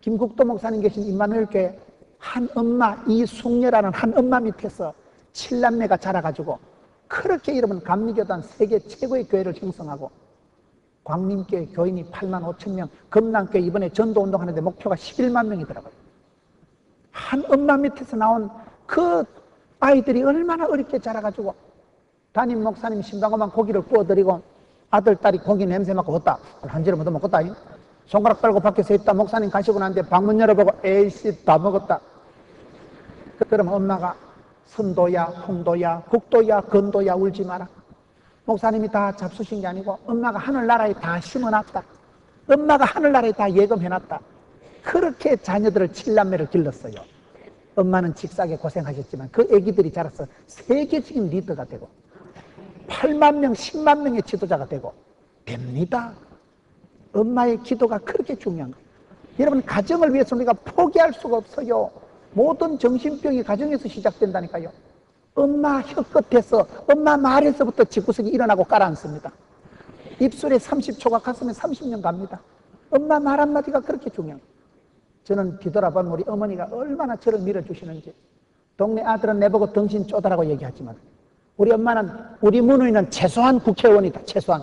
S1: 김국도 목사님 계신 임마누엘교회 한 엄마 이숙녀라는 한 엄마 밑에서 7남매가 자라가지고 그렇게 여러분 감리교단 세계 최고의 교회를 형성하고 광림교회 교인이 8만 5천 명, 금남교회 이번에 전도운동하는데 목표가 11만 명이더라고요. 한 엄마 밑에서 나온 그 아이들이 얼마나 어렵게 자라가지고 담임 목사님 신방고만 고기를 구워드리고 아들, 딸이 고기 냄새 맡고 걷다. 한 지를 못 먹었다. 손가락 빨고 밖에서 있다. 목사님 가시고 나는데 방문 열어보고 에이씨 다 먹었다. 그러면 엄마가 선도야, 홍도야, 국도야, 건도야 울지 마라. 목사님이 다 잡수신 게 아니고 엄마가 하늘나라에 다 심어놨다. 엄마가 하늘나라에 다 예금해놨다. 그렇게 자녀들을 7남매를 길렀어요. 엄마는 직사게 고생하셨지만 그 애기들이 자라서 세계적인 리더가 되고 8만 명, 10만 명의 지도자가 되고 됩니다. 엄마의 기도가 그렇게 중요한 거예요. 여러분 가정을 위해서 우리가 포기할 수가 없어요. 모든 정신병이 가정에서 시작된다니까요. 엄마 혀끝에서 엄마 말에서부터 집구석이 일어나고 가라앉습니다. 입술에 30초가 가슴에 30년 갑니다. 엄마 말 한마디가 그렇게 중요해요. 저는 뒤돌아보면 우리 어머니가 얼마나 저를 밀어주시는지. 동네 아들은 내보고 덩신 쪼다라고 얘기하지만 우리 엄마는 우리 문우이는 최소한 국회의원이다. 최소한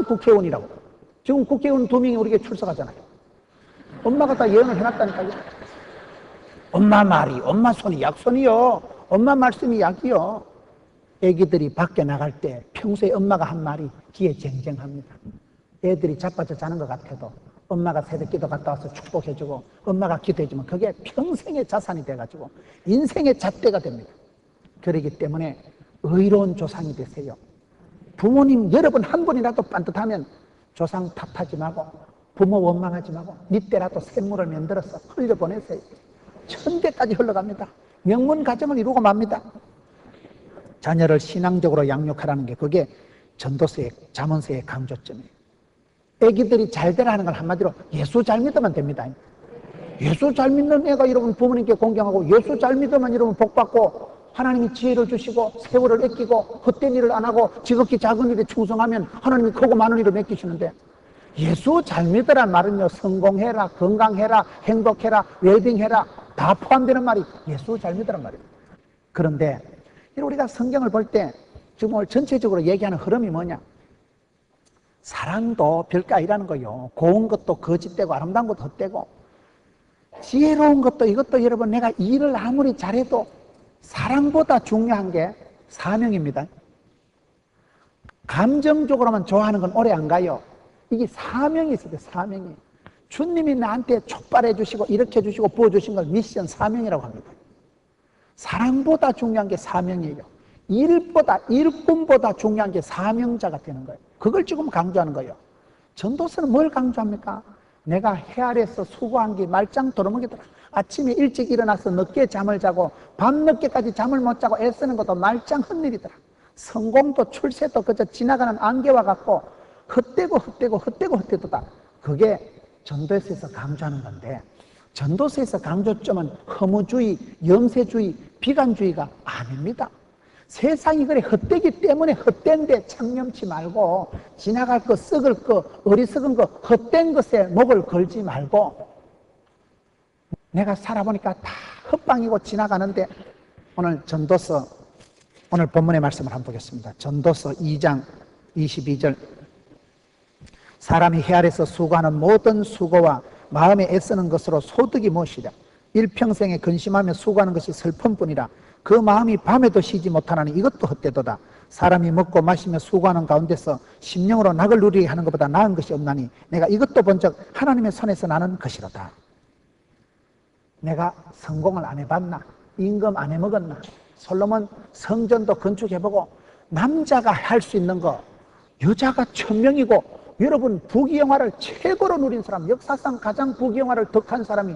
S1: 국회의원이라고. 지금 국회의원 2명이 우리에게 출석하잖아요. 엄마가 다 예언을 해놨다니까요. 엄마 말이 엄마 손이 약손이요. 엄마 말씀이 약이요. 애기들이 밖에 나갈 때 평소에 엄마가 한 말이 귀에 쟁쟁합니다. 애들이 자빠져 자는 것 같아도 엄마가 새벽기도 갔다 와서 축복해주고 엄마가 기도해주면 그게 평생의 자산이 돼가지고 인생의 잣대가 됩니다. 그렇기 때문에 의로운 조상이 되세요. 부모님 여러분 한 분이라도 반듯하면 조상 탓하지 말고 부모 원망하지 말고 니때라도 샘물을 만들어서 흘려보내세요. 천대까지 흘러갑니다. 명문 가정을 이루고 맙니다. 자녀를 신앙적으로 양육하라는 게 그게 전도서의 잠언서의 강조점이에요. 애기들이 잘 되라 하는 걸 한마디로 예수 잘 믿으면 됩니다. 예수 잘 믿는 애가 여러분 부모님께 공경하고 예수 잘 믿으면 여러분 복받고 하나님이 지혜를 주시고 세월을 아끼고 헛된 일을 안 하고 지극히 작은 일에 충성하면 하나님이 크고 많은 일을 맡기시는데 예수 잘 믿으란 말은요 성공해라, 건강해라, 행복해라, 웰빙해라 다 포함되는 말이 예수 잘 믿으란 말이에요. 그런데 우리가 성경을 볼 때 지금 오늘 전체적으로 얘기하는 흐름이 뭐냐? 사랑도 별게 아니라는 거예요. 고운 것도 거짓되고 아름다운 것도 헛되고 지혜로운 것도 이것도 여러분 내가 일을 아무리 잘해도 사랑보다 중요한 게 사명입니다. 감정적으로만 좋아하는 건 오래 안 가요. 이게 사명이 있어요. 사명이. 주님이 나한테 촉발해 주시고 일으켜 주시고 부어주신 걸 미션 사명이라고 합니다. 사랑보다 중요한 게 사명이에요. 일꾼보다 중요한 게 사명자가 되는 거예요. 그걸 지금 강조하는 거예요. 전도서는 뭘 강조합니까? 내가 해 아래서 수고한 게 말짱 도루묵이더라. 아침에 일찍 일어나서 늦게 잠을 자고 밤늦게까지 잠을 못 자고 애쓰는 것도 말짱 헛일이더라. 성공도 출세도 그저 지나가는 안개와 같고 헛되도다. 그게 전도서에서 강조하는 건데 전도서에서 강조점은 허무주의, 염세주의, 비관주의가 아닙니다. 세상이 그래 헛되기 때문에 헛된데 창념치 말고 지나갈 거, 썩을 거, 어리석은 거, 헛된 것에 목을 걸지 말고 내가 살아보니까 다 헛방이고 지나가는데 오늘 전도서 오늘 본문의 말씀을 한번 보겠습니다. 전도서 2장 22절 사람이 해 아래서 수고하는 모든 수고와 마음에 애쓰는 것으로 소득이 무엇이랴 일평생에 근심하며 수고하는 것이 슬픔뿐이라 그 마음이 밤에도 쉬지 못하나니 이것도 헛되도다. 사람이 먹고 마시며 수고하는 가운데서 심령으로 낙을 누리게 하는 것보다 나은 것이 없나니 내가 이것도 본즉 하나님의 손에서 나는 것이로다. 내가 성공을 안 해봤나? 임금 안 해먹었나? 솔로몬 성전도 건축해보고 남자가 할 수 있는 거 여자가 1000명이고 여러분 부귀영화를 최고로 누린 사람 역사상 가장 부귀영화를 덕한 사람이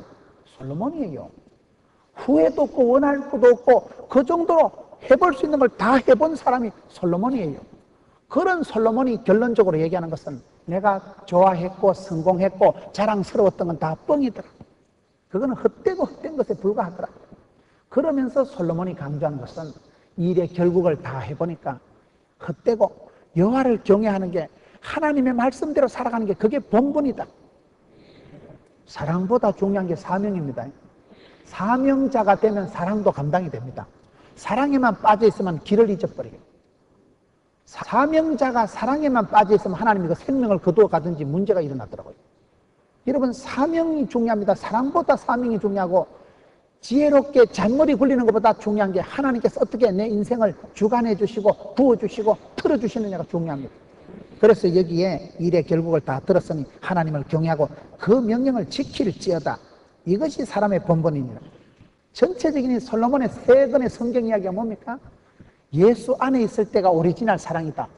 S1: 솔로몬이에요. 후회도 없고 원할 것도 없고 그 정도로 해볼 수 있는 걸 다 해본 사람이 솔로몬이에요. 그런 솔로몬이 결론적으로 얘기하는 것은 내가 좋아했고 성공했고 자랑스러웠던 건 다 뻥이더라. 그거는 헛되고 헛된 것에 불과하더라. 그러면서 솔로몬이 강조하는 것은 일의 결국을 다 해보니까 헛되고 여호와를 경외하는 게 하나님의 말씀대로 살아가는 게 그게 본분이다. 사랑보다 중요한 게 사명입니다. 사명자가 되면 사랑도 감당이 됩니다. 사랑에만 빠져 있으면 길을 잊어버려요. 사명자가 사랑에만 빠져 있으면 하나님이 그 생명을 거두어 가든지 문제가 일어나더라고요. 여러분 사명이 중요합니다. 사랑보다 사명이 중요하고 지혜롭게 잔머리 굴리는 것보다 중요한 게 하나님께서 어떻게 내 인생을 주관해 주시고 부어주시고 틀어주시느냐가 중요합니다. 그래서 여기에 일의 결국을 다 들었으니 하나님을 경외하고 그 명령을 지킬지어다. 이것이 사람의 본분입니다. 전체적인 솔로몬의 3권의 성경 이야기가 뭡니까? 예수 안에 있을 때가 오리지널 사랑이다.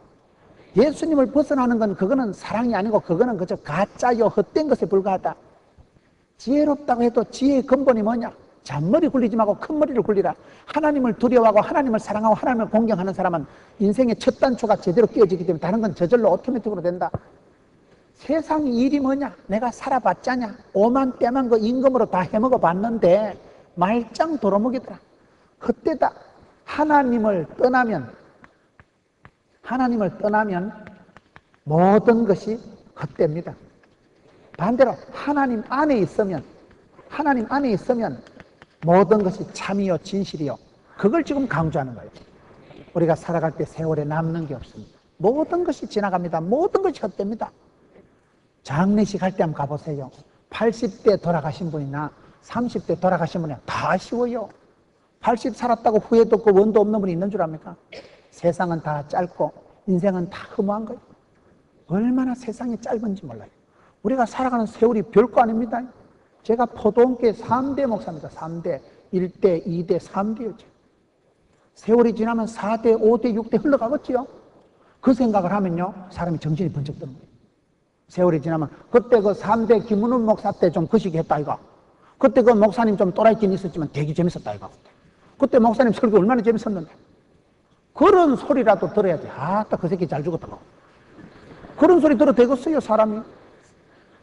S1: 예수님을 벗어나는 건 그거는 사랑이 아니고 그거는 그저 가짜요 헛된 것에 불과하다. 지혜롭다고 해도 지혜의 근본이 뭐냐? 잔머리 굴리지 말고 큰 머리를 굴리라. 하나님을 두려워하고 하나님을 사랑하고 하나님을 공경하는 사람은 인생의 첫 단초가 제대로 끼워지기 때문에 다른 건 저절로 오토매틱으로 된다. 세상 일이 뭐냐? 내가 살아봤자냐? 오만 때만 그 임금으로 다 해먹어 봤는데 말짱 도로먹이더라. 헛되다. 하나님을 떠나면 모든 것이 헛됩니다. 반대로 하나님 안에 있으면 모든 것이 참이요 진실이요. 그걸 지금 강조하는 거예요. 우리가 살아갈 때 세월에 남는 게 없습니다. 모든 것이 지나갑니다. 모든 것이 헛됩니다. 장례식 할 때 한번 가보세요. 80대 돌아가신 분이나 30대 돌아가신 분이나 다 아쉬워요. 80 살았다고 후회도 없고 원도 없는 분이 있는 줄 압니까? 세상은 다 짧고 인생은 다 허무한 거예요. 얼마나 세상이 짧은지 몰라요. 우리가 살아가는 세월이 별거 아닙니다. 제가 포도원교회 3대 목사입니다. 3대, 1대, 2대, 3대요. 세월이 지나면 4대, 5대, 6대 흘러가겠지요. 그 생각을 하면요 사람이 정신이 번쩍 드는 거예요. 세월이 지나면 그때 그 3대 김문훈 목사 때 좀 거시기 했다 이거. 그때 그 목사님 좀 또라이끼는 있었지만 되게 재밌었다 이거. 그때 목사님 설교 얼마나 재밌었는데. 그런 소리라도 들어야지. 아따 그 새끼 잘 죽었다고. 그런 소리 들어도 되겠어요 사람이.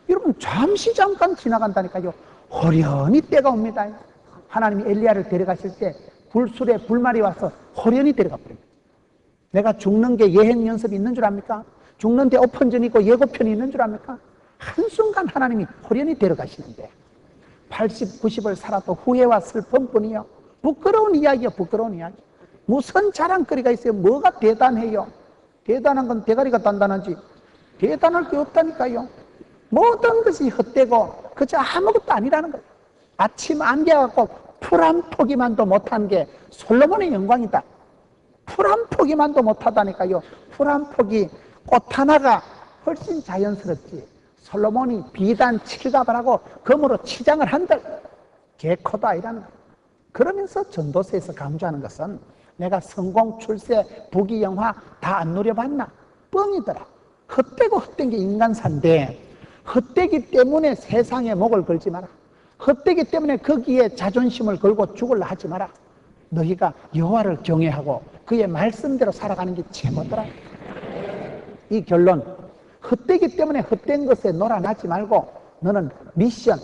S1: 여러분 잠깐 지나간다니까요. 호련히 때가 옵니다. 하나님이 엘리야를 데려가실 때 불술에 불말이 와서 호련히 데려가 버립니다. 내가 죽는 게 예행 연습이 있는 줄 압니까? 죽는데 오픈전이 있고 예고편이 있는 줄 압니까? 한순간 하나님이 호련히 데려가시는데 80, 90을 살아도 후회와 슬픔뿐이요. 부끄러운 이야기요. 부끄러운 이야기. 무슨 자랑거리가 있어요? 뭐가 대단해요? 대단한 건 대가리가 단단하지 대단할 게 없다니까요. 모든 것이 헛되고 그저 아무것도 아니라는 거예요. 아침 안개갖고 풀 한 포기만도 못한 게 솔로몬의 영광이다. 풀 한 포기만도 못하다니까요. 풀 한 포기 꽃 하나가 훨씬 자연스럽지. 솔로몬이 비단 칠갑을 하고 금으로 치장을 한들 개코다 이라는 거예요. 그러면서 전도서에서 강조하는 것은 내가 성공, 출세, 부귀영화 다 안 누려봤나? 뻥이더라. 헛되고 헛된 게 인간사인데 헛되기 때문에 세상에 목을 걸지 마라. 헛되기 때문에 거기에 자존심을 걸고 죽으려 하지 마라. 너희가 여호와를 경외하고 그의 말씀대로 살아가는 게 최고더라. 이 결론, 헛되기 때문에 헛된 것에 놀아나지 말고 너는 미션,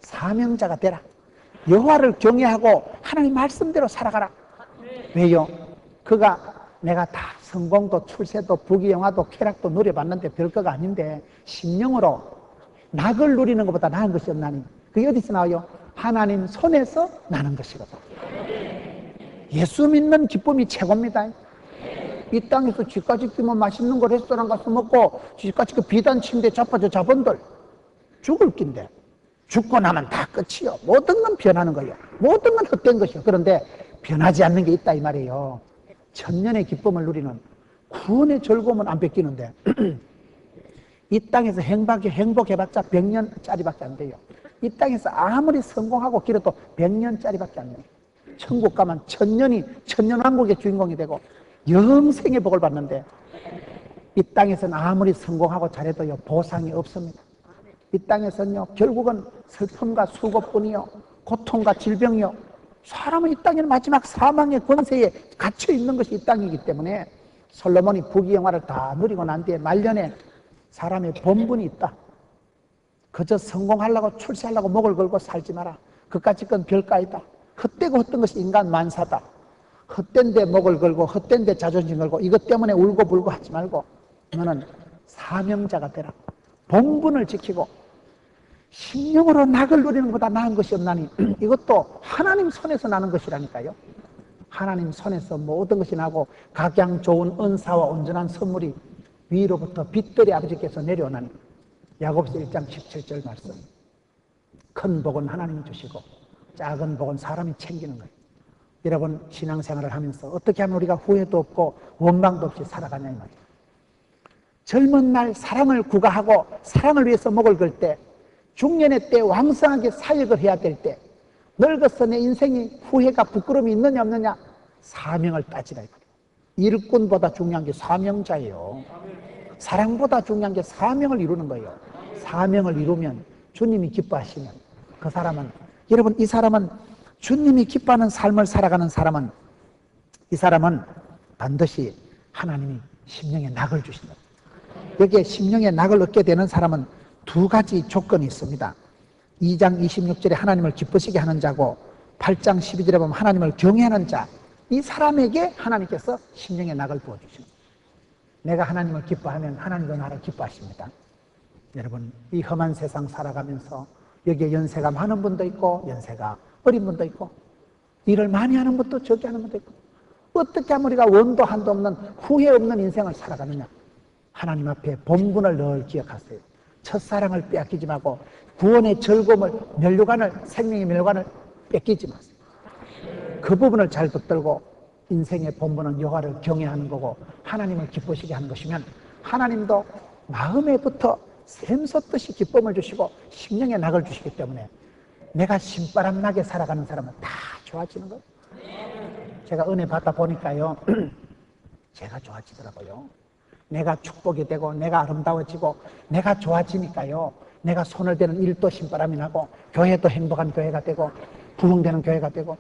S1: 사명자가 되라. 여호와를 경외하고 하나님 말씀대로 살아가라. 왜요? 그가 내가 다 성공도 출세도 부귀영화도 쾌락도 누려봤는데 별거가 아닌데 심령으로 낙을 누리는 것보다 나은 것이 없나니 그게 어디서 나와요? 하나님 손에서 나는 것이거든. 예수 믿는 기쁨이 최고입니다. 이 땅에서 쥐까지 끼면 맛있는 거 레스토랑 가서 먹고 쥐까지 그 비단 침대 자빠져 자본들 죽을 낀데 죽고 나면 다 끝이요. 모든 건 변하는 거예요. 모든 건 헛된 것이요. 그런데 변하지 않는 게 있다 이 말이에요. 천년의 기쁨을 누리는 구원의 즐거움은 안 뺏기는데 이 땅에서 행복해봤자 100년짜리밖에 안 돼요. 이 땅에서 아무리 성공하고 길어도 100년짜리밖에 안 돼요. 천국 가면 천년왕국의 주인공이 되고 영생의 복을 받는데 이 땅에서는 아무리 성공하고 잘해도요 보상이 없습니다. 이 땅에서는요 결국은 슬픔과 수고뿐이요 고통과 질병이요 사람은 이 땅에는 마지막 사망의 권세에 갇혀 있는 것이 이 땅이기 때문에 솔로몬이 부귀영화를 다 누리고 난 뒤에 말년에 사람의 본분이 있다. 그저 성공하려고 출세하려고 목을 걸고 살지 마라. 그까짓 건 별가이다. 헛되고 헛된 것이 인간 만사다. 헛된 데 목을 걸고 헛된 데 자존심 걸고 이것 때문에 울고불고 하지 말고 너는 사명자가 되라. 본분을 지키고 심령으로 낙을 누리는 것보다 나은 것이 없나니 이것도 하나님 손에서 나는 것이라니까요. 하나님 손에서 모든 것이 나고 각양 좋은 은사와 온전한 선물이 위로부터 빛들의 아버지께서 내려오나니 야고보서 1장 17절 말씀. 큰 복은 하나님이 주시고 작은 복은 사람이 챙기는 거예요. 여러분 신앙생활을 하면서 어떻게 하면 우리가 후회도 없고 원망도 없이 살아가냐 이 말이에요. 젊은 날 사랑을 구가하고 사랑을 위해서 목을 걸 때 중년의 때 왕성하게 사역을 해야 될 때 늙어서 내 인생이 후회가 부끄러움이 있느냐 없느냐 사명을 따지라. 일꾼보다 중요한 게 사명자예요. 사랑보다 중요한 게 사명을 이루는 거예요. 사명을 이루면 주님이 기뻐하시면 그 사람은 여러분 이 사람은 주님이 기뻐하는 삶을 살아가는 사람은 이 사람은 반드시 하나님이 심령에 낙을 주신다. 여기에 심령에 낙을 얻게 되는 사람은 두 가지 조건이 있습니다. 2장 26절에 하나님을 기쁘시게 하는 자고 8장 12절에 보면 하나님을 경외하는 자. 이 사람에게 하나님께서 심령의 낙을 부어주십니다. 내가 하나님을 기뻐하면 하나님도 나를 기뻐하십니다. 여러분 이 험한 세상 살아가면서 여기에 연세가 많은 분도 있고 연세가 어린 분도 있고 일을 많이 하는 분도 적게 하는 분도 있고 어떻게 하면 우리가 원도 한도 없는 후회 없는 인생을 살아가느냐. 하나님 앞에 본분을 늘 기억하세요. 첫사랑을 빼앗기지 말고 구원의 즐거움을 생명의 멸관을 뺏기지 마세요. 그 부분을 잘 붙들고 인생의 본분은 여호와를 경외하는 거고 하나님을 기쁘시게 하는 것이면 하나님도 마음에부터 샘솟듯이 기쁨을 주시고 심령에 낙을 주시기 때문에 내가 신바람 나게 살아가는 사람은 다 좋아지는 거예요. 제가 은혜 받다 보니까요 제가 좋아지더라고요. 내가 축복이 되고 내가 아름다워지고 내가 좋아지니까요 내가 손을 대는 일도 신바람이 나고 교회도 행복한 교회가 되고 부흥되는 교회가 되고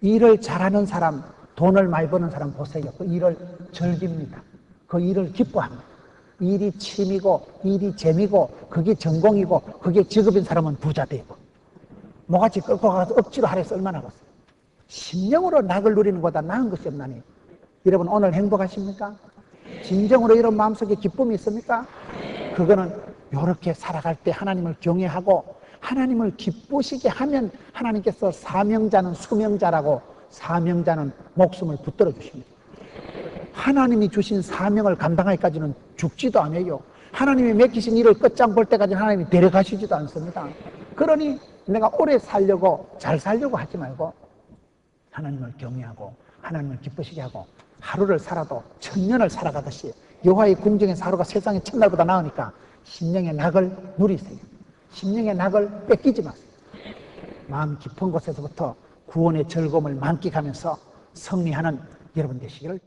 S1: 일을 잘하는 사람 돈을 많이 버는 사람 보세요. 그 일을 즐깁니다. 그 일을 기뻐합니다. 일이 취미고 일이 재미고 그게 전공이고 그게 직업인 사람은 부자 되고 모가지 끌고 가서 억지로 하래서 얼마나 갔어요. 심령으로 낙을 누리는 것보다 나은 것이 없나니 여러분 오늘 행복하십니까? 진정으로 이런 마음속에 기쁨이 있습니까? 그거는 이렇게 살아갈 때 하나님을 경외하고 하나님을 기쁘시게 하면 하나님께서 사명자는 수명자라고 사명자는 목숨을 붙들어 주십니다. 하나님이 주신 사명을 감당하기까지는 죽지도 않아요. 하나님이 맡기신 일을 끝장 볼 때까지 하나님이 데려가시지도 않습니다. 그러니 내가 오래 살려고 잘 살려고 하지 말고 하나님을 경외하고 하나님을 기쁘시게 하고 하루를 살아도 천년을 살아가듯이 여호와의 궁정에서 하루가 세상의 첫날보다 나으니까 심령의 낙을 누리세요. 심령의 낙을 뺏기지 마세요. 마음 깊은 곳에서부터 구원의 즐거움을 만끽하면서 승리하는 여러분 되시기를